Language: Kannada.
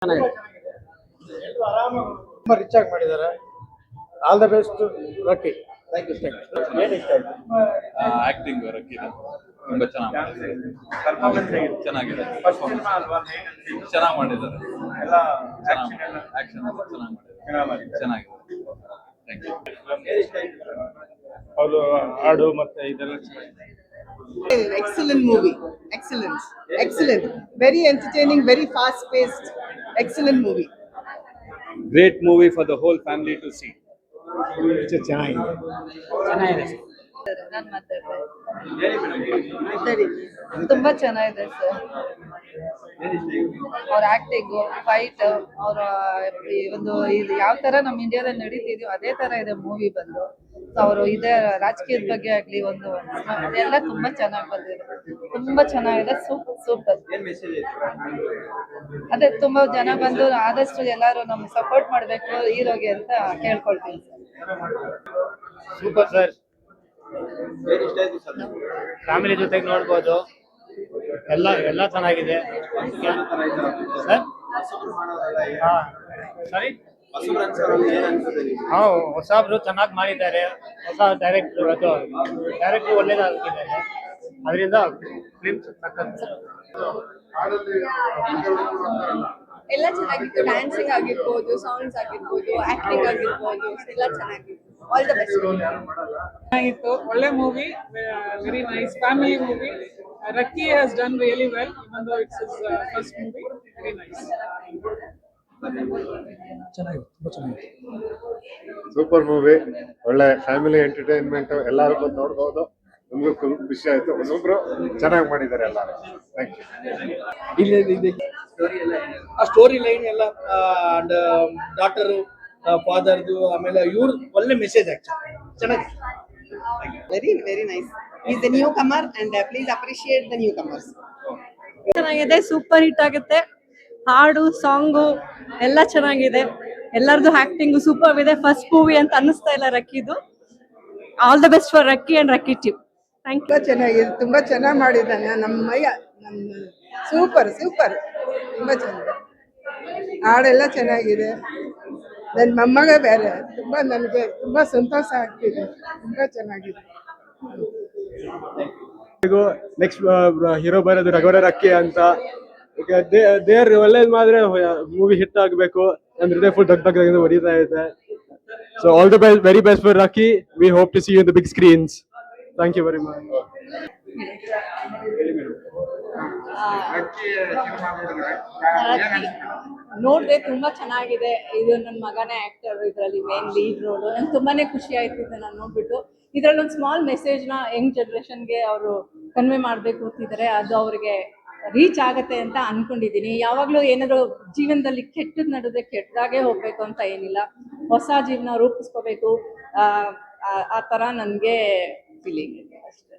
ತುಂಬಾ ರಿಚ್ ಆಗಿ ಮಾಡಿದ್ದಾರೆ. All the best Rakki. Thank you. ಏನು ಇಷ್ಟ ಆಯ್ತು? ಆಕ್ಟಿಂಗ್ ರಕ್ಕಿದೆ ತುಂಬಾ ಚೆನ್ನಾಗಿ ಪರ್ಫಾರ್ಮೆನ್ಸ್ ಚೆನ್ನಾಗಿದೆ. ಚೆನ್ನಾಗಿ ಮಾಡಿದ್ದಾರೆ. ಎಲ್ಲ ಆಕ್ಷನ್ ಎಲ್ಲ ಚೆನ್ನಾಗಿ ಮಾಡಿದ್ದಾರೆ. ಚೆನ್ನಾಗಿದೆ. Thank you. ಅವರು ಹಾಡು ಮತ್ತೆ ಇದೆಲ್ಲ Excellent movie. Excellent. Excellent. Very entertaining, very fast paced. Excellent movie. Great movie for the whole family to see. ಚೆನ್ನಾಗಿದೆ. ನಾನು ಮಾತಾಡ್ತೇನೆ. ತುಂಬಾ ಚೆನ್ನಾಗಿದೆ ಸರ್. ಅವ್ರ ಆಕ್ಟಿಂಗು, ಫೈಟ್, ಅವರ ಒಂದು ಇದು ಯಾವ ತರ ನಮ್ಮ ಇಂಡಿಯಾದಲ್ಲಿ ನಡೀತಿದ್ಯೋ ಅದೇ ತರ ಇದೆ ಮೂವಿ ಬಂದು. ಅವರು ಇದೇ ರಾಜಕೀಯದ ಬಗ್ಗೆ ಆಗ್ಲಿ ಒಂದು ಅದೆಲ್ಲ ತುಂಬಾ ಚೆನ್ನಾಗಿ ಬಂದಿದೆ. ತುಂಬಾ ಚೆನ್ನಾಗಿದೆ. ಸೂಪರ್. ಅದೇ ತುಂಬಾ ಜನ ಬಂದು ಆದಷ್ಟು ಎಲ್ಲರೂ ನಮ್ಗೆ ಸಪೋರ್ಟ್ ಮಾಡ್ಬೇಕು ಹೀರೋಗೆ ಅಂತ ಕೇಳ್ಕೊಳ್ತೀನಿ ಸರ್. Super sir. ಫ್ಯಾಮಿಲಿ ಜೊತೆಗೆ ನೋಡ್ಬೋದು. ಎಲ್ಲ ಚೆನ್ನಾಗಿದೆ ಸರ್. ಸರಿ, ಹೊಸಬ್ರು ಚೆನ್ನಾಗಿ ಮಾಡಿದ್ದಾರೆ. ಹೊಸ ಡೈರೆಕ್ಟ್ರು ಒಳ್ಳೇದಾಗಿದ್ದಾರೆ. ಅದರಿಂದ ಫಿಲ್ಮ್ ಎಲ್ಲ ಚೆನ್ನಾಗಿತ್ತು. ಡ್ಯಾನ್ಸಿಂಗ್ ಆಗಿರ್ಬೋದು, ಸಾಂಗ್ಸ್ ಆಗಿರ್ಬೋದು, ಆಕ್ಟಿಂಗ್ ಆಗಿರ್ಬೋದು, ಎಲ್ಲ ಚೆನ್ನಾಗಿತ್ತು. All the best. ಚೆನ್ನಾಗಿತ್ತು. ಒಳ್ಳೆ movie, very nice family movie. Rocky has done really well, even though it's his first movie. Very nice. Super movie. ಒಳ್ಳೆ ಫ್ಯಾಮಿಲಿ ಎಂಟರ್ಟೈನ್ಮೆಂಟ್. ಎಲ್ಲರೂ ಬಂದು ನೋಡ್ಬೋದು. ನಮಗೂ ಖುಷಿ ಆಯ್ತು. ಒಬ್ಬೊಬ್ರು ಚೆನ್ನಾಗಿ ಮಾಡಿದ್ದಾರೆ ಎಲ್ಲರೂ. Thank you. ಆ ಸ್ಟೋರಿ ಲೈನ್ ಎಲ್ಲ ಅಂಡ್ ಡಾಟರು ಫಾದರ್ದು ಆಮೇಲೆ ಇವ್ರು ಒಳ್ಳೆ ಮೆಸೇಜ್ ಆಕ್ಚುಲಿ ಚೆನ್ನಾಗಿ. Very, very nice. He's the newcomer and please appreciate the newcomers. ಚೆನ್ನಾಗಿದೆ. ಸೂಪರ್ ಹಿಟ್ ಆಗುತ್ತೆ. ಹಾಡು, ಸಾಂಗು ಎಲ್ಲ ಚೆನ್ನಾಗಿದೆ. ಎಲ್ಲರದು ಆಕ್ಟಿಂಗು ಸೂಪರ್ ಇದೆ. ಫಸ್ಟ್ ಮೂವಿ ಅಂತ ಅನ್ನಿಸ್ತಾ ಇಲ್ಲ ರಕ್ಕಿದು. All the best for Rakki and Rakki team. Thank you. ಚೆನ್ನಾಗಿದೆ. ತುಂಬಾ ಚೆನ್ನಾಗಿ ಮಾಡಿದ್ದಾನೆ. ನಮ್ಮ ಸೂಪರ್ ತುಂಬಾ ಚೆನ್ನಾಗಿದೆ. ಹಾಡೆಲ್ಲ ಚೆನ್ನಾಗಿದೆ. ನನ್ನ ಮೊಮ್ಮಗ ಬೇರೆ ನನಗೆ ತುಂಬಾ ಸಂತೋಷ ಆಗ್ತಿದೆ. ತುಂಬಾ ಚೆನ್ನಾಗಿದೆ. ನೆಕ್ಸ್ಟ್ ಹೀರೋ ಬರೋದು ರಘುವರ ರಕ್ಕಿ ಅಂತ. ದೇವ್ರ ಒಳ್ಳೇದ್ ಮಾಡಿದ್ರೆ ಮೂವಿ ಹಿಟ್ ಆಗಬೇಕು. ನನ್ನ ಹೃದಯ ಫುಲ್ ದಗ್ ಹೊಡಿತಾ ಇದೆ. So all the best, very best for Rakki. We hope to see you in the big screens. Thank you very much. ನೋಡ್ದೆ ತುಂಬಾ ಚೆನ್ನಾಗಿದೆ. ಇದು ನನ್ನ ಮಗನೇ ಆಕ್ಟರ್ ಇದರಲ್ಲಿ ಮೇನ್ ಲೀಡ್ ರೋಲ್. ನಂಗೆ ತುಂಬಾನೇ ಖುಷಿ ಆಯ್ತು ಇದನ್ನ ನೋಡ್ಬಿಟ್ಟು. ಇದ್ರಲ್ಲಿ ಒಂದು ಸ್ಮಾಲ್ ಮೆಸೇಜ್ನ ಯಂಗ್ ಜನರೇಷನ್ಗೆ ಅವರು ಕನ್ವೆ ಮಾಡಬೇಕು ಅಂತಿದ್ದಾರೆ. ಅದು ಅವ್ರಿಗೆ ರೀಚ್ ಆಗತ್ತೆ ಅಂತ ಅನ್ಕೊಂಡಿದ್ದೀನಿ. ಯಾವಾಗಲೂ ಏನಾದ್ರು ಜೀವನದಲ್ಲಿ ಕೆಟ್ಟದ್ ನಡೆದ್ರೆ ಕೆಟ್ಟದಾಗೆ ಹೋಗ್ಬೇಕು ಅಂತ ಏನಿಲ್ಲ, ಹೊಸ ಜೀವನ ರೂಪಿಸ್ಕೋಬೇಕು. ಆ ಥರ ನನಗೆ ಫೀಲಿಂಗ್ ಇದೆ ಅಷ್ಟೇ.